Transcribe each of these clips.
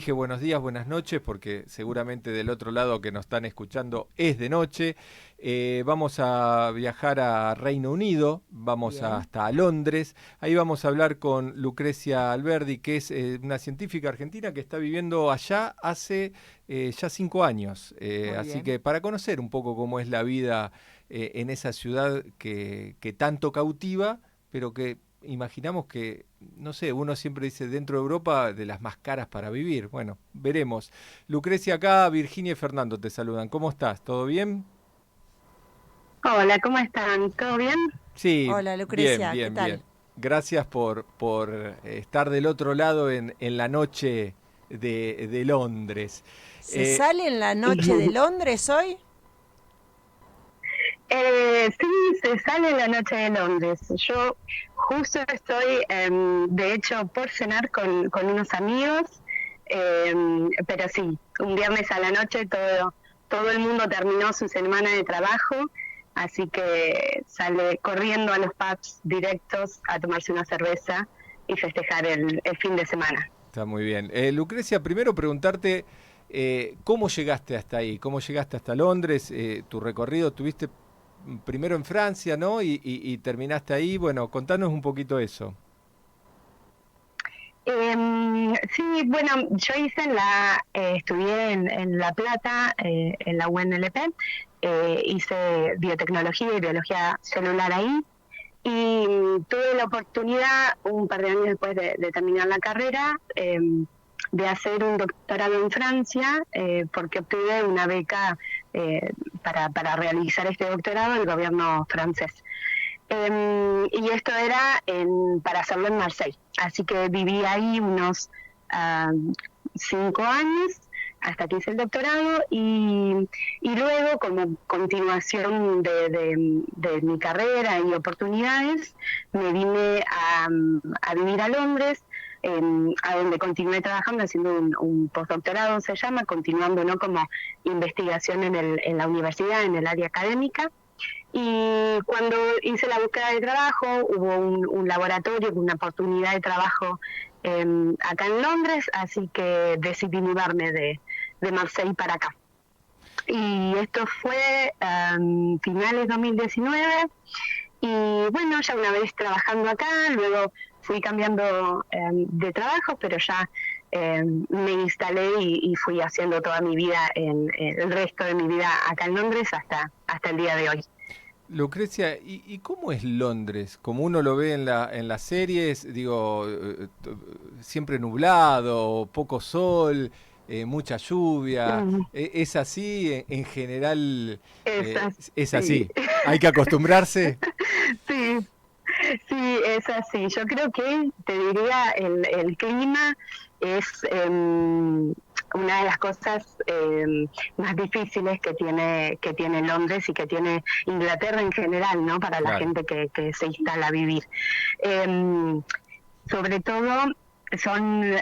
Dije buenos días, buenas noches, porque seguramente del otro lado que nos están escuchando es de noche. Vamos a viajar a Reino Unido, vamos Bien, hasta Londres. Ahí vamos a hablar con Lucrecia Alberdi, que es una científica argentina que está viviendo allá hace ya 5 años. muy Así bien. que para conocer un poco cómo es la vida en esa ciudad que tanto cautiva, pero que imaginamos que, no sé, uno siempre dice dentro de Europa de las más caras para vivir. Bueno, veremos. Lucrecia acá, Virginia y Fernando te saludan. ¿Cómo estás? ¿Todo bien? Hola, ¿cómo están? ¿Todo bien? Sí, Hola bien, Lucrecia, ¿qué bien, bien. tal? Gracias por estar del otro lado en la noche de Londres. ¿Se Eh, sale en la noche de Londres hoy? Sí, se sale la noche de Londres. Yo justo estoy, de hecho, por cenar con unos amigos, pero sí, un viernes a la noche todo el mundo terminó su semana de trabajo, así que sale corriendo a los pubs directos a tomarse una cerveza y festejar el fin de semana. Está muy bien. Lucrecia, primero preguntarte cómo llegaste hasta ahí, cómo llegaste hasta Londres, tu recorrido, tuviste primero en Francia, ¿no? Y terminaste ahí. Bueno, contanos un poquito eso. Sí, bueno, yo estudié en La Plata, en la UNLP, hice biotecnología y biología celular ahí, y tuve la oportunidad, un par de años después de terminar la carrera, de hacer un doctorado en Francia, porque obtuve una beca eh, para realizar este doctorado del gobierno francés. Y esto era para hacerlo en Marseille. Así que viví ahí unos uh, 5 años hasta que hice el doctorado y luego como continuación de mi carrera y oportunidades me vine a vivir a Londres, a donde continué trabajando haciendo un postdoctorado, se llama, continuando no como investigación en la universidad, en el área académica. Y cuando hice la búsqueda de trabajo, hubo un laboratorio, una oportunidad de trabajo acá en Londres, así que decidí mudarme de Marseille para acá. Y esto fue finales 2019 y bueno, ya una vez trabajando acá, luego fui cambiando de trabajo, pero ya me instalé y fui haciendo toda mi vida, el resto de mi vida acá en Londres hasta el día de hoy. Lucrecia, ¿y cómo es Londres? Como uno lo ve en las series, digo, siempre nublado, poco sol, mucha lluvia. Mm. ¿Es así? En general, Esas, es sí, así. ¿Hay que acostumbrarse? sí, sí, es así. Yo creo que te diría el clima es una de las cosas más difíciles que tiene Londres y que tiene Inglaterra en general, ¿no? Para la Claro. gente que se instala a vivir. Em, Sobre todo son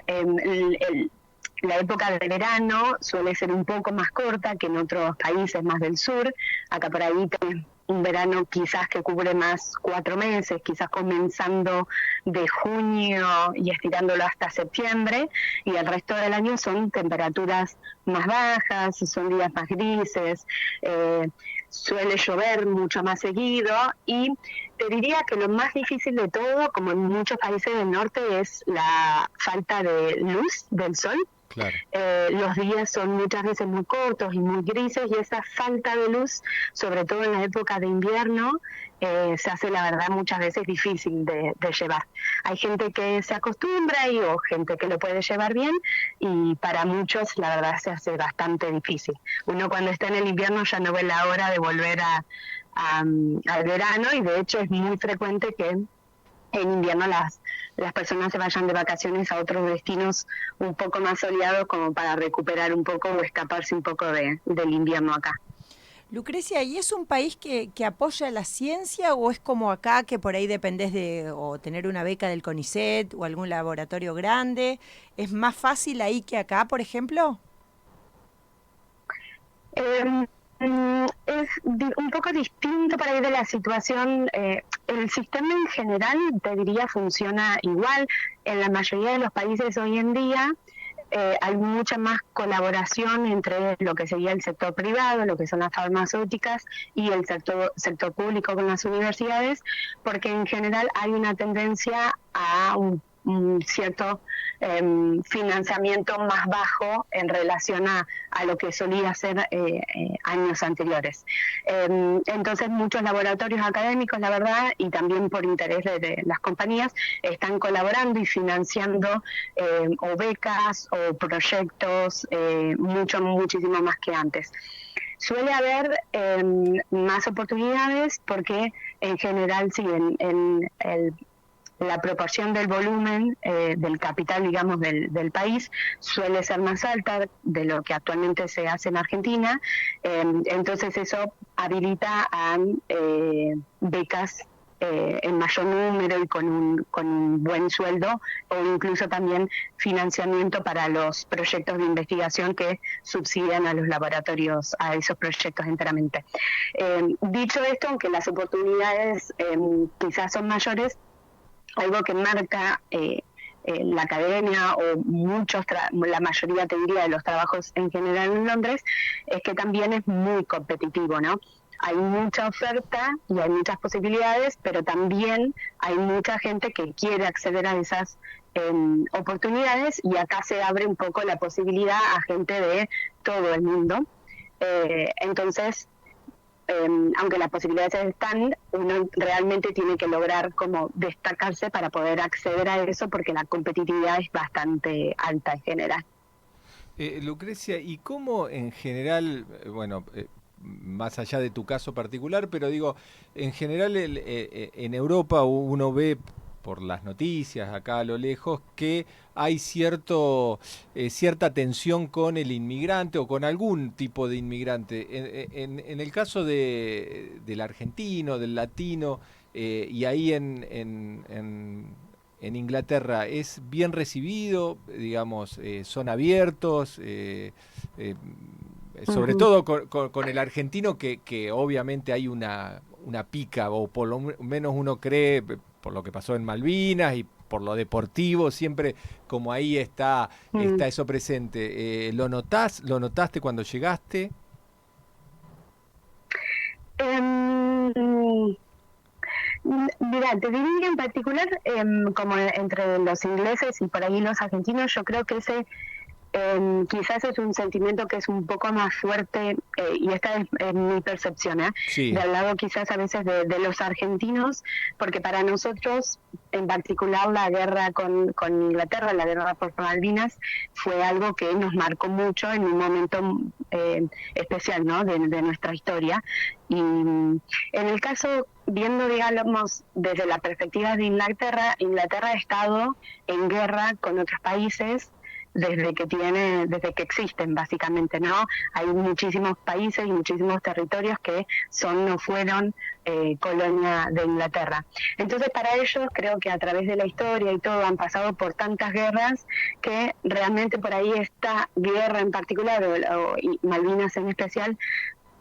la época de verano suele ser un poco más corta que en otros países más del sur. Acá por ahí tenés un verano quizás que cubre más 4 meses, quizás comenzando de junio y estirándolo hasta septiembre, y el resto del año son temperaturas más bajas, son días más grises, eh, suele llover mucho más seguido, y te diría que lo más difícil de todo, como en muchos países del norte, es la falta de luz del sol. Claro. Los días son muchas veces muy cortos y muy grises, y esa falta de luz, sobre todo en la época de invierno, se hace la verdad muchas veces difícil de llevar. Hay gente que se acostumbra o gente que lo puede llevar bien, y para muchos la verdad se hace bastante difícil. Uno cuando está en el invierno ya no ve la hora de volver al verano, y de hecho es muy frecuente que en invierno las personas se vayan de vacaciones a otros destinos un poco más soleados, como para recuperar un poco o escaparse un poco del invierno acá. Lucrecia, ¿y es un país que apoya la ciencia o es como acá que por ahí dependés de o tener una beca del CONICET o algún laboratorio grande? ¿Es más fácil ahí que acá, por ejemplo? Es un poco distinto para ir de la situación. El sistema en general, te diría, funciona igual en la mayoría de los países hoy en día. hay mucha más colaboración entre lo que sería el sector privado, lo que son las farmacéuticas, y el sector público con las universidades, porque en general hay una tendencia a un cierto financiamiento más bajo en relación a lo que solía ser años anteriores. Entonces muchos laboratorios académicos, la verdad, y también por interés de las compañías, están colaborando y financiando o becas o proyectos muchísimo más que antes. Suele haber más oportunidades porque en general sí, la proporción del volumen del capital, digamos, del país suele ser más alta de lo que actualmente se hace en Argentina, entonces eso habilita a becas en mayor número y con un buen sueldo, o incluso también financiamiento para los proyectos de investigación que subsidian a los laboratorios a esos proyectos enteramente. Dicho esto, aunque las oportunidades quizás son mayores, algo que marca la academia o la mayoría, te diría, de los trabajos en general en Londres, es que también es muy competitivo, ¿no? Hay mucha oferta y hay muchas posibilidades, pero también hay mucha gente que quiere acceder a esas oportunidades, y acá se abre un poco la posibilidad a gente de todo el mundo. Entonces, aunque las posibilidades están, uno realmente tiene que lograr como destacarse para poder acceder a eso, porque la competitividad es bastante alta en general. Lucrecia, ¿y cómo en general, bueno, más allá de tu caso particular, pero digo, en general en Europa uno ve por las noticias acá a lo lejos que hay cierta tensión con el inmigrante o con algún tipo de inmigrante. En el caso del argentino, del latino, y ahí en Inglaterra, ¿es bien recibido? Digamos, ¿son abiertos? Sobre todo con el argentino, que obviamente hay una pica, o por lo menos uno cree, por lo que pasó en Malvinas y por lo deportivo, siempre como ahí está eso presente. ¿Lo notaste cuando llegaste? Mira, te diría en particular, como entre los ingleses y por ahí los argentinos, yo creo que ese quizás es un sentimiento que es un poco más fuerte, y esta es mi percepción, Sí. del lado quizás a veces de los argentinos, porque para nosotros, en particular, la guerra con Inglaterra, la guerra por Malvinas, fue algo que nos marcó mucho en un momento especial, ¿no?, de nuestra historia. Y en el caso, viendo, digamos, desde la perspectiva de Inglaterra ha estado en guerra con otros países desde que existen, básicamente, ¿no? Hay muchísimos países y muchísimos territorios que no fueron colonia de Inglaterra. Entonces, para ellos, creo que a través de la historia y todo, han pasado por tantas guerras que realmente por ahí esta guerra en particular, y Malvinas en especial,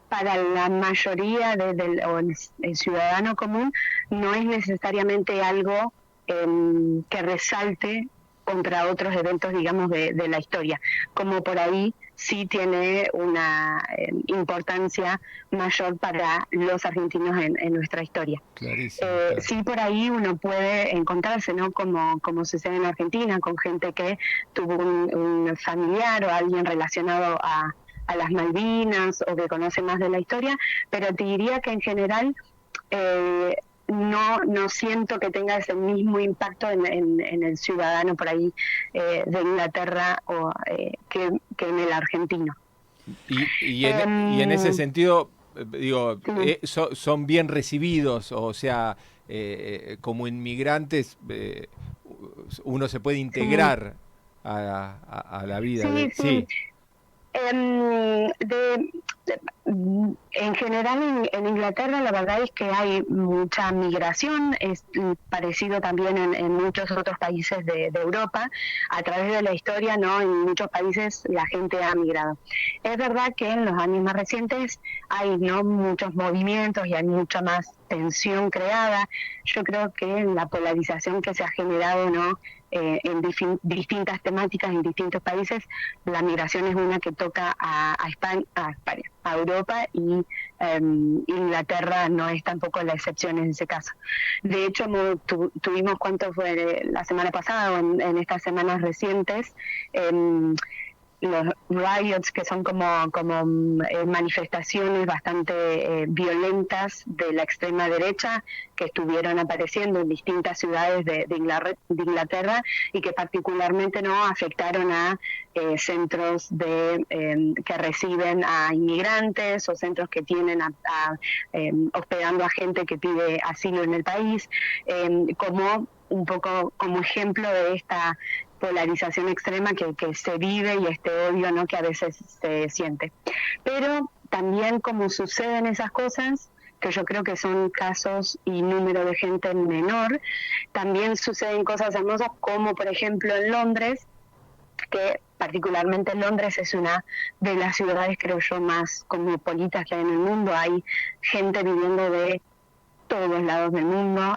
para la mayoría el ciudadano común, no es necesariamente algo que resalte contra otros eventos, digamos, de la historia, como por ahí sí tiene una importancia mayor para los argentinos en nuestra historia. Clarísimo, claro. Sí, por ahí uno puede encontrarse, ¿no?, como sucede en Argentina, con gente que tuvo un familiar o alguien relacionado a las Malvinas, o que conoce más de la historia, pero te diría que en general no siento que tenga ese mismo impacto en el ciudadano por ahí de Inglaterra que en el argentino. Y en ese sentido, digo, son bien recibidos, o sea, como inmigrantes uno se puede integrar a la vida. Sí. En general en Inglaterra la verdad es que hay mucha migración, es parecido también en muchos otros países de Europa. A través de la historia, ¿no?, en muchos países la gente ha migrado. Es verdad que en los años más recientes hay, ¿no?, muchos movimientos y hay mucha más tensión creada. Yo creo que la polarización que se ha generado, ¿no?, distintas temáticas en distintos países. La migración es una que toca a España, a Europa, y Inglaterra no es tampoco la excepción en ese caso. De hecho, tuvimos, ¿cuánto fue? La semana pasada o en estas semanas recientes, los riots, que son como manifestaciones bastante violentas de la extrema derecha, que estuvieron apareciendo en distintas ciudades de Inglaterra, y que particularmente no afectaron a centros que reciben a inmigrantes, o centros que tienen hospedando a gente que pide asilo en el país, como un poco como ejemplo de esta polarización extrema que se vive, y este odio, ¿no?, que a veces se siente. Pero también, como suceden esas cosas, que yo creo que son casos y número de gente menor, también suceden cosas hermosas, como por ejemplo en Londres, que particularmente Londres es una de las ciudades, creo yo, más cosmopolitas que hay en el mundo. Hay gente viviendo de todos lados del mundo,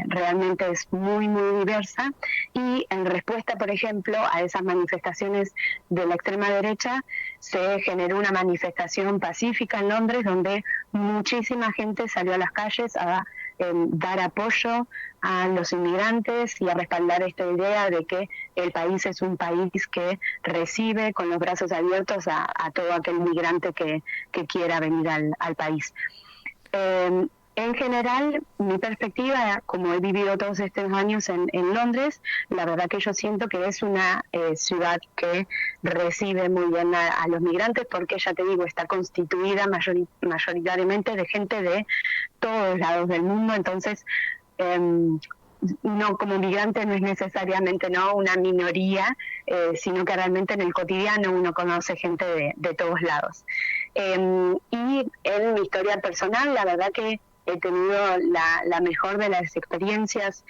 realmente es muy, muy diversa, y en respuesta, por ejemplo, a esas manifestaciones de la extrema derecha, se generó una manifestación pacífica en Londres, donde muchísima gente salió a las calles a dar apoyo a los inmigrantes y a respaldar esta idea de que el país es un país que recibe con los brazos abiertos a todo aquel migrante que quiera venir al país. En general, mi perspectiva, como he vivido todos estos años en Londres, la verdad que yo siento que es una ciudad que recibe muy bien a los migrantes, porque, ya te digo, está constituida mayoritariamente de gente de todos lados del mundo. Entonces, no, como migrante no es necesariamente una minoría, sino que realmente en el cotidiano uno conoce gente de todos lados. Y en mi historia personal, la verdad que he tenido la mejor de las experiencias.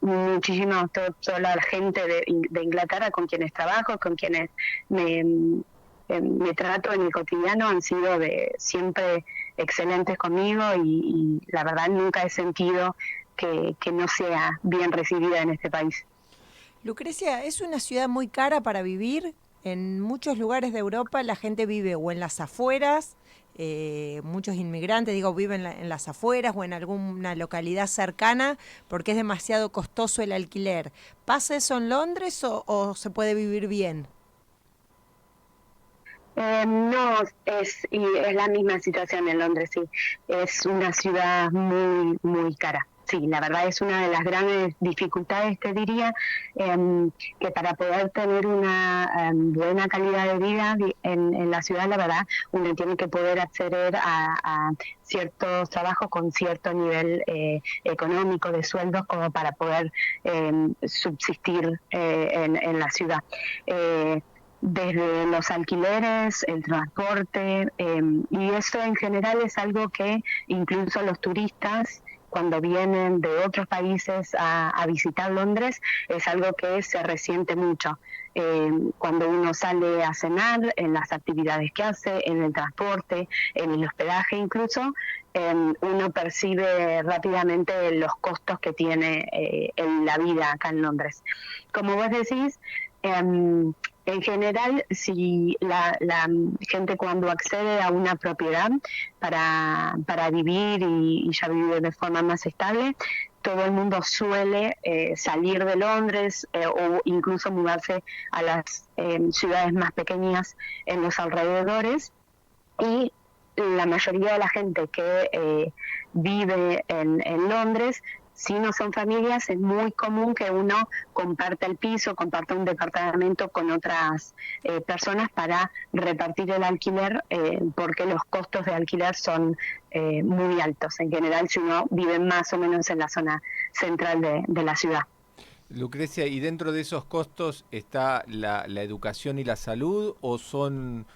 Muchísima, toda la gente de Inglaterra con quienes trabajo, con quienes me trato en el cotidiano, han sido siempre excelentes conmigo, y la verdad nunca he sentido que no sea bien recibida en este país. Lucrecia, ¿es una ciudad muy cara para vivir? En muchos lugares de Europa la gente vive o en las afueras, muchos inmigrantes, viven en las afueras o en alguna localidad cercana, porque es demasiado costoso el alquiler. ¿Pasa eso en Londres o se puede vivir bien? No, es la misma situación en Londres, sí. Es una ciudad muy, muy cara. Sí, la verdad es una de las grandes dificultades, te diría, que para poder tener una buena calidad de vida en la ciudad, la verdad, uno tiene que poder acceder a ciertos trabajos con cierto nivel económico de sueldos, como para poder subsistir en la ciudad. Desde los alquileres, el transporte, y eso en general es algo que incluso los turistas, cuando vienen de otros países a visitar Londres, es algo que se resiente mucho. Cuando uno sale a cenar, en las actividades que hace, en el transporte, en el hospedaje incluso, uno percibe rápidamente los costos que tiene en la vida acá en Londres. Como vos decís, en general, si la gente, cuando accede a una propiedad para vivir y ya vivir de forma más estable, todo el mundo suele salir de Londres, o incluso mudarse a las ciudades más pequeñas en los alrededores, y la mayoría de la gente que vive en Londres, si no son familias, es muy común que uno comparta el piso, comparta un departamento con otras personas para repartir el alquiler, porque los costos de alquiler son muy altos. En general, si uno vive más o menos en la zona central de la ciudad. Lucrecia, ¿y dentro de esos costos está la educación y la salud, o son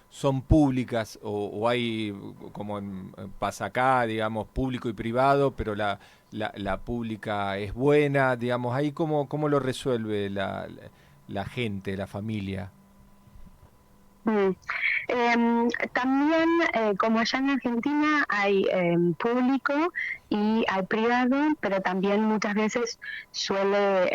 públicas, o hay, como pasa acá, digamos, público y privado, pero la pública es buena, digamos, ahí cómo lo resuelve la gente, la familia? También, como allá en Argentina, hay público y hay privado, pero también muchas veces suele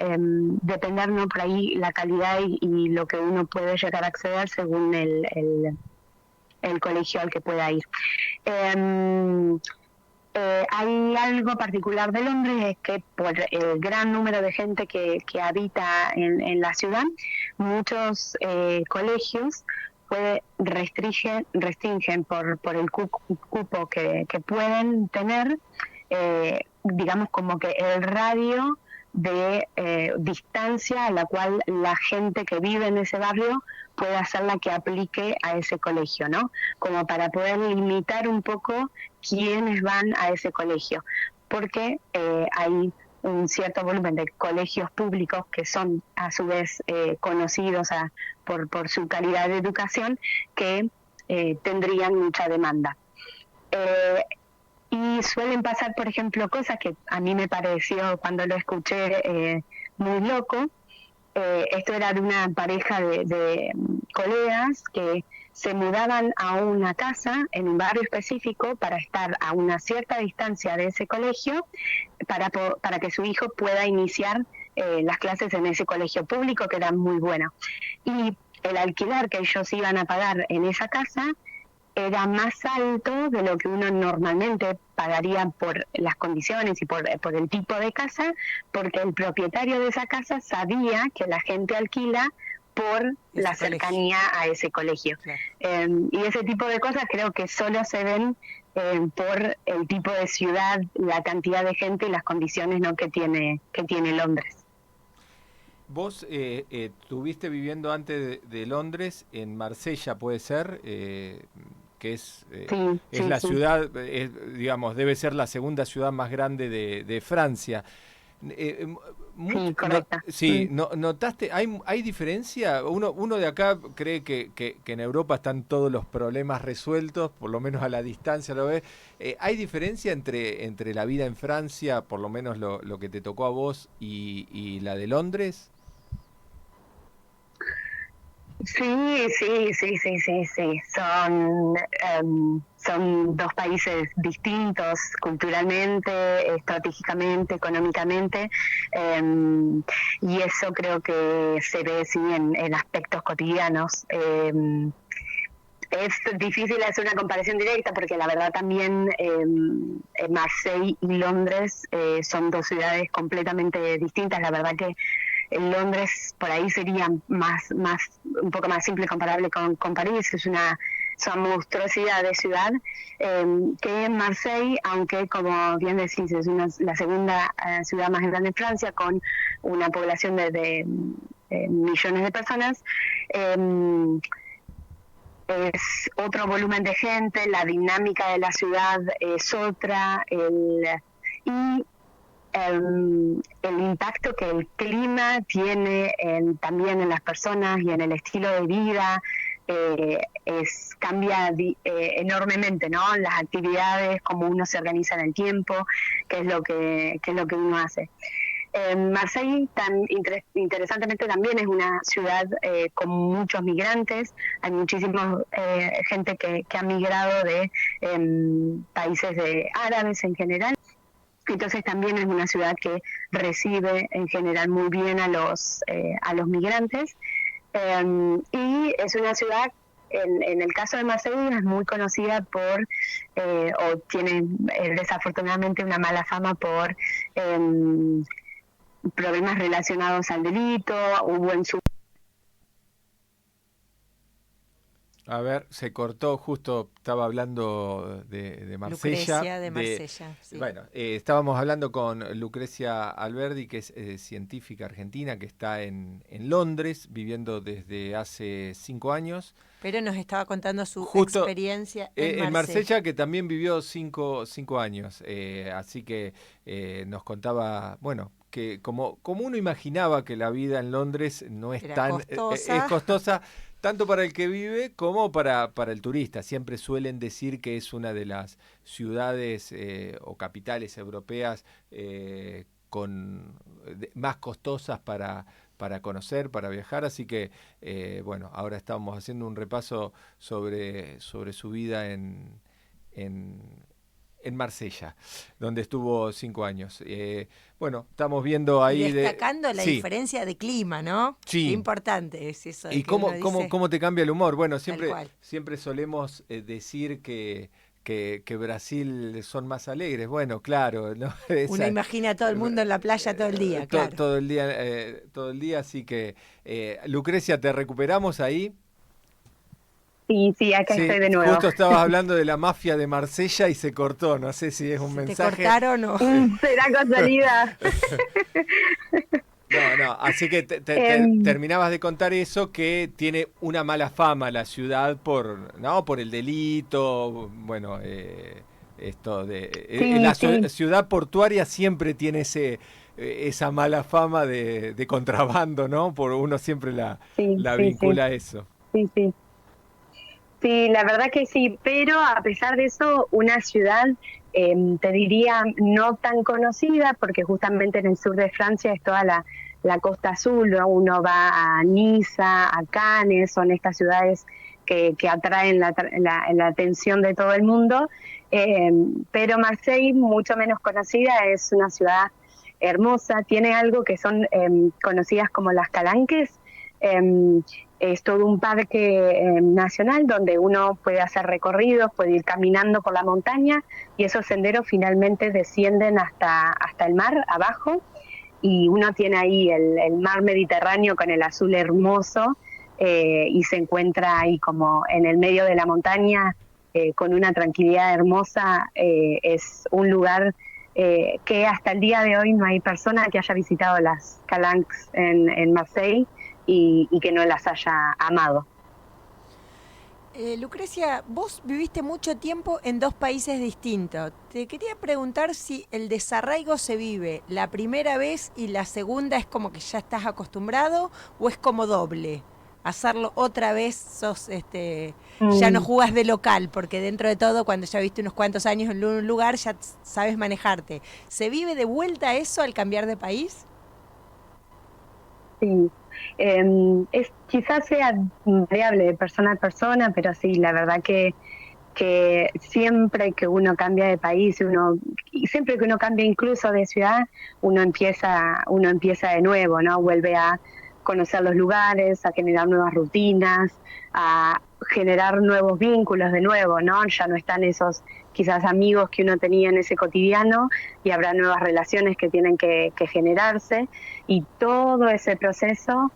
depender, ¿no? Por ahí la calidad y lo que uno puede llegar a acceder según el colegio al que pueda ir. Em, hay algo particular de Londres, es que por el gran número de gente que habita en la ciudad, muchos colegios restringen por el cupo que pueden tener, digamos como que el radio de distancia a la cual la gente que vive en ese barrio puede hacer la que aplique a ese colegio, ¿no? Como para poder limitar un poco quiénes van a ese colegio, porque hay un cierto volumen de colegios públicos que son a su vez conocidos por su calidad de educación que tendrían mucha demanda. Y suelen pasar, por ejemplo, cosas que a mí me pareció cuando lo escuché muy loco. Esto era de una pareja de colegas que se mudaban a una casa en un barrio específico para estar a una cierta distancia de ese colegio para que su hijo pueda iniciar las clases en ese colegio público que era muy bueno. Y el alquiler que ellos iban a pagar en esa casa era más alto de lo que uno normalmente pagaría por las condiciones y por el tipo de casa, porque el propietario de esa casa sabía que la gente alquila por la cercanía a ese colegio. Claro. Y ese tipo de cosas creo que solo se ven por el tipo de ciudad, la cantidad de gente y las condiciones, ¿no?, que tiene Londres. Vos estuviste viviendo antes de Londres en Marsella, ¿puede ser? Que es la sí. ciudad, digamos, debe ser la segunda ciudad más grande de Francia. Sí, correcto. ¿Notaste? ¿Hay diferencia? Uno de acá cree que en Europa están todos los problemas resueltos, por lo menos a la distancia lo ve. ¿Hay diferencia entre la vida en Francia, por lo menos lo que te tocó a vos, y la de Londres? Sí. Son dos países distintos culturalmente, estratégicamente, económicamente, y eso creo que se ve sí en aspectos cotidianos. Es difícil hacer una comparación directa porque la verdad también Marseille y Londres son dos ciudades completamente distintas. La verdad que en Londres por ahí sería un poco más simple comparable con París, es una monstruosidad de ciudad, que en Marseille, aunque como bien decís es la segunda ciudad más grande de Francia con una población de millones de personas, es otro volumen de gente, la dinámica de la ciudad es otra, y el impacto que el clima tiene también en las personas y en el estilo de vida cambia enormemente, ¿no? Las actividades, cómo uno se organiza en el tiempo, qué es lo que uno hace. Marseille, interesantemente, también es una ciudad con muchos migrantes. Hay muchísima gente que ha migrado de países árabes en general. Entonces también es una ciudad que recibe en general muy bien a los migrantes. Y es una ciudad, en el caso de Marsella, es muy conocida o tiene desafortunadamente una mala fama por problemas relacionados al delito. Hubo en su... A ver, se cortó, justo estaba hablando de Marsella. Lucrecia de Marsella, sí. Bueno, estábamos hablando con Lucrecia Alberdi, que es científica argentina, que está en Londres, viviendo desde hace 5 años. Pero nos estaba contando su experiencia en Marsella, que también vivió 5 años. Así que nos contaba, bueno, que como uno imaginaba que la vida en Londres no es tan costosa. Es costosa, tanto para el que vive como para el turista. Siempre suelen decir que es una de las ciudades o capitales europeas más costosas para para conocer, para viajar, así que bueno, ahora estamos haciendo un repaso sobre su vida en Marsella, donde estuvo 5 años. Bueno, estamos viendo ahí... Y destacando la sí, diferencia de clima, ¿no? sí. Qué importante es eso. ¿Y cómo te cambia el humor? Bueno, siempre solemos decir que Brasil son más alegres. Bueno, claro, ¿no? Uno imagina a todo el mundo en la playa todo el día, claro. Todo el día, así que Lucrecia, ¿te recuperamos ahí? Sí, acá estoy de nuevo. Justo estabas hablando de la mafia de Marsella y se cortó, no sé si es un mensaje. ¿Te cortaron o...? ¿Será casualidad? No, así que terminabas de contar eso, que tiene una mala fama la ciudad por el delito, bueno, esto de... la ciudad portuaria siempre tiene esa mala fama de contrabando, ¿no? Uno siempre la vincula a eso. Sí. Sí, la verdad que sí, pero a pesar de eso, una ciudad, te diría, no tan conocida, porque justamente en el sur de Francia es toda la Costa Azul, ¿no? Uno va a Niza, a Cannes, son estas ciudades que atraen la atención de todo el mundo, pero Marseille, mucho menos conocida, es una ciudad hermosa, tiene algo que son conocidas como las Calanques. Es todo un parque nacional donde uno puede hacer recorridos, puede ir caminando por la montaña y esos senderos finalmente descienden hasta el mar abajo y uno tiene ahí el mar Mediterráneo con el azul hermoso y se encuentra ahí como en el medio de la montaña con una tranquilidad hermosa. Es un lugar que hasta el día de hoy no hay persona que haya visitado las Calanques en Marseille y que no las haya amado. Lucrecia, vos viviste mucho tiempo en 2 países distintos. Te quería preguntar si el desarraigo se vive la primera vez y la segunda es como que ya estás acostumbrado o es como doble. Hacerlo otra vez ya no jugás de local, porque dentro de todo, cuando ya viste unos cuantos años en un lugar, ya sabes manejarte. ¿Se vive de vuelta eso al cambiar de país? Sí. Quizás sea variable de persona a persona, pero sí, la verdad que siempre que uno cambia de país, y siempre que uno cambia incluso de ciudad, uno empieza de nuevo, ¿no? Vuelve a conocer los lugares, a generar nuevas rutinas, a generar nuevos vínculos de nuevo, ¿no? Ya no están esos quizás amigos que uno tenía en ese cotidiano y habrá nuevas relaciones que tienen que generarse y todo ese proceso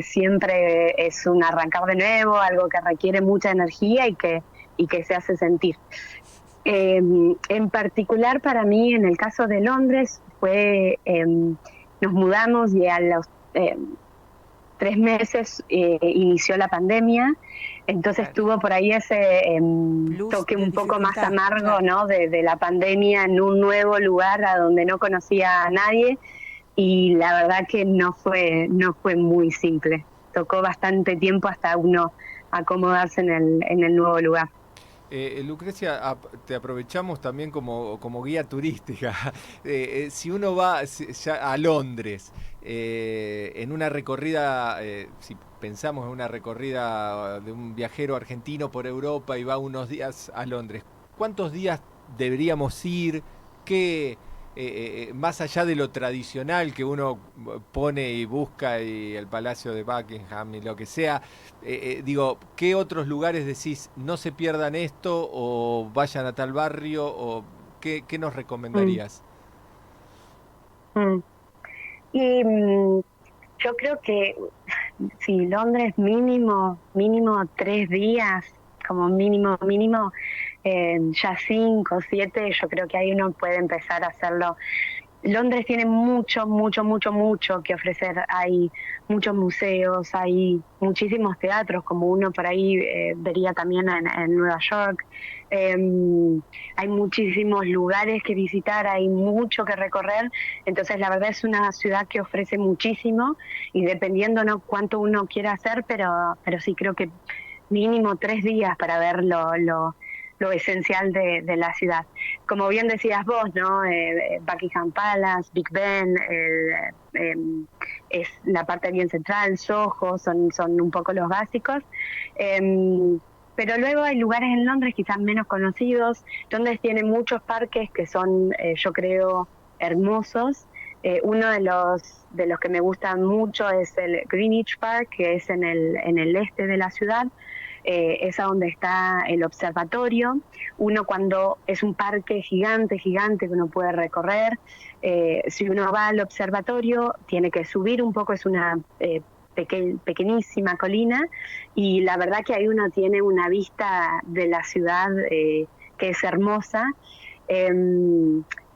siempre es un arrancar de nuevo, algo que requiere mucha energía y que se hace sentir. En particular para mí, en el caso de Londres, nos mudamos y a los 3 meses inició la pandemia, entonces tuvo por ahí ese toque un poco más amargo, claro, ¿no? de la pandemia en un nuevo lugar a donde no conocía a nadie, y la verdad que no fue muy simple. Tocó bastante tiempo hasta uno acomodarse en el nuevo lugar. Lucrecia, te aprovechamos también como guía turística. Si uno va ya a Londres, en una recorrida, si pensamos en una recorrida de un viajero argentino por Europa y va unos días a Londres, ¿cuántos días deberíamos ir? ¿Qué, más allá de lo tradicional que uno pone y busca, y el Palacio de Buckingham y lo que sea, digo, ¿qué otros lugares decís no se pierdan esto o vayan a tal barrio, o qué nos recomendarías? Y yo creo que sí, Londres mínimo 3 días, como mínimo, ya 5 o 7, yo creo que ahí uno puede empezar a hacerlo. Londres tiene mucho que ofrecer. Hay muchos museos, hay muchísimos teatros, como uno por ahí vería también en Nueva York. Hay muchísimos lugares que visitar, hay mucho que recorrer. Entonces, la verdad es una ciudad que ofrece muchísimo y dependiendo no cuánto uno quiera hacer, pero sí creo que mínimo 3 días para ver lo esencial de la ciudad. Como bien decías vos, ¿no? Buckingham Palace, Big Ben, es la parte bien central, Soho, son un poco los básicos. Pero luego hay lugares en Londres quizás menos conocidos, donde tiene muchos parques que son, yo creo, hermosos. Uno de los que me gustan mucho es el Greenwich Park, que es en el este de la ciudad. Es a donde está el observatorio. Uno cuando es un parque gigante, gigante que uno puede recorrer, si uno va al observatorio tiene que subir un poco, es una pequeñísima colina, y la verdad que ahí uno tiene una vista de la ciudad que es hermosa.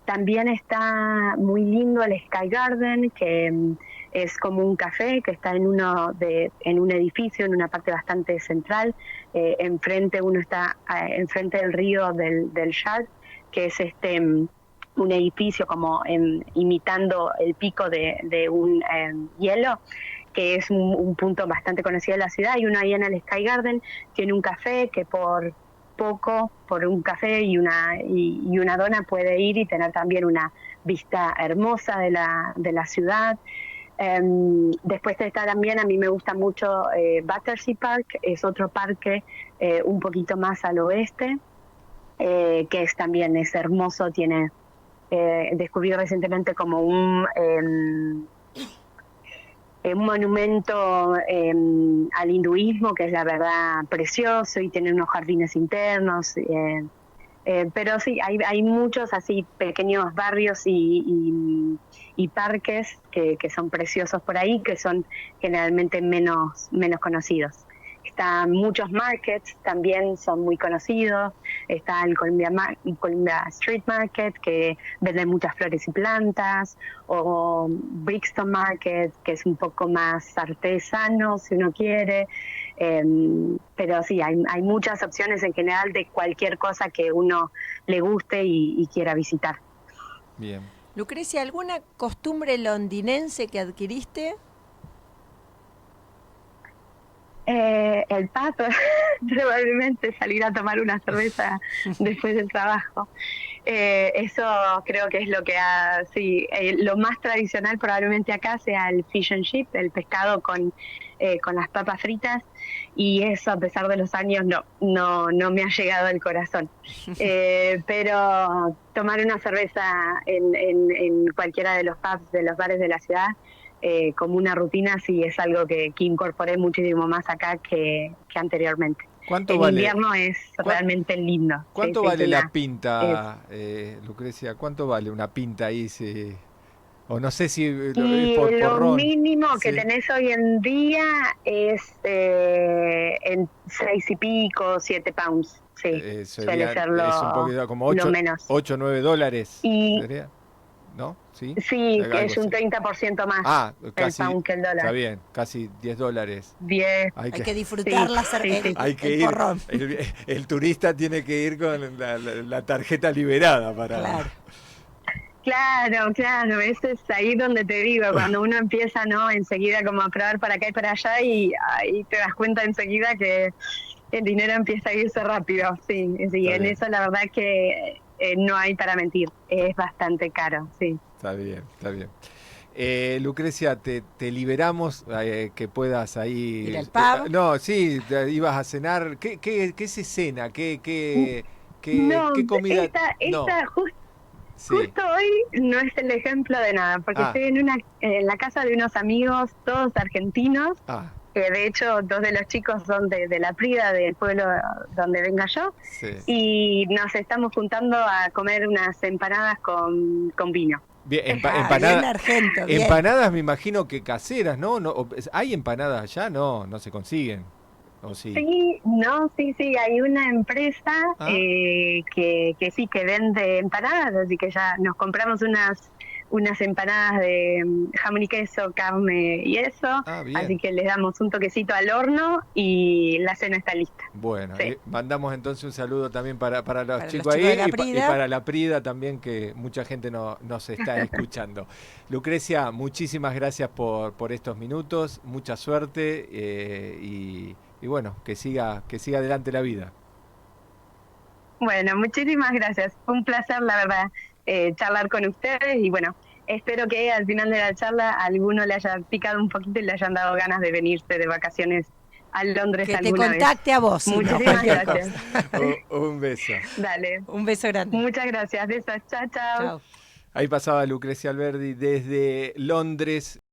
También está muy lindo el Sky Garden, que es como un café que está en un edificio, en una parte bastante central. Enfrente uno está enfrente del río del Shard, que es un edificio como imitando el pico de un hielo, que es un punto bastante conocido de la ciudad. Y uno ahí en el Sky Garden tiene un café que por un café y una dona puede ir y tener también una vista hermosa de la ciudad. Después está también, a mí me gusta mucho Battersea Park, es otro parque un poquito más al oeste, que también es hermoso. Tiene descubrí recientemente como un monumento al hinduismo, que es la verdad precioso, y tiene unos jardines internos. Pero sí, hay muchos así pequeños barrios y parques que son preciosos por ahí, que son generalmente menos conocidos. Están muchos markets, también son muy conocidos. Está el Columbia Street Market, que vende muchas flores y plantas, o Brixton Market, que es un poco más artesano, si uno quiere. Pero sí, hay muchas opciones en general de cualquier cosa que uno le guste y quiera visitar. Bien. Lucrecia, ¿alguna costumbre londinense que adquiriste? El pato, probablemente salir a tomar una cerveza después del trabajo. Eso creo que es lo que lo más tradicional probablemente acá sea el fish and chip, el pescado con las papas fritas, y eso a pesar de los años no me ha llegado al corazón. Pero tomar una cerveza en cualquiera de los pubs, de los bares de la ciudad, como una rutina, sí es algo que incorporé muchísimo más acá que anteriormente. ¿Cuánto vale? Invierno es realmente lindo. ¿Cuánto vale la pinta, Lucrecia? ¿Cuánto vale una pinta ahí? O no sé si Y por lo ron. mínimo que Sí. tenés hoy en día es en 6 y pico, 7 pounds. Sí, suele ser Es un poquito como lo menos. 8 o 9 dólares. Y ¿Sería? ¿No? ¿Sí? sí, que Algo es un así. 30% más el Casi, pound que el está dólar. bien, casi 10 dólares. 10. Hay que disfrutar Hay que el ir, porrón. el turista tiene que ir con la tarjeta liberada para... Claro, ese es ahí donde te digo, cuando uno empieza, ¿no? Enseguida como a probar para acá y para allá, y ahí te das cuenta enseguida que el dinero empieza a irse rápido. Sí, en bien. eso la verdad que no hay para mentir, es bastante caro, sí. Está bien, está bien. Lucrecia, te liberamos, que puedas ahí... ¿Ir al pub? No, sí, ibas a cenar. ¿Qué se cena? ¿Qué No, comida? esta No. Sí. Justo hoy no es el ejemplo de nada, porque estoy en la casa de unos amigos, todos argentinos, que de hecho 2 de los chicos son de La Prida, del pueblo donde venga yo, Sí. y nos estamos juntando a comer unas empanadas con vino. Bien, Bien argento, bien. empanadas me imagino que caseras, ¿no? ¿Hay empanadas allá? No se consiguen. ¿O sí? Sí, hay una empresa que sí, que vende empanadas, así que ya nos compramos unas empanadas de jamón y queso, carne y eso, Bien. Así que les damos un toquecito al horno y la cena está lista. Bueno, sí. Mandamos entonces un saludo también para los chicos los ahí chicos y para La Prida también, que mucha gente nos está escuchando. Lucrecia, muchísimas gracias por estos minutos, mucha suerte y bueno, que siga adelante la vida. Bueno, muchísimas gracias. Fue un placer, la verdad, charlar con ustedes y bueno, espero que al final de la charla a alguno le haya picado un poquito y le hayan dado ganas de venirse de vacaciones a Londres Que te alguna vez. contacte a vos. Muchísimas gracias. Un beso. Dale. Un beso grande. Muchas gracias. Besos. Chao, chao. Chao. Ahí pasaba Lucrecia Alberdi desde Londres.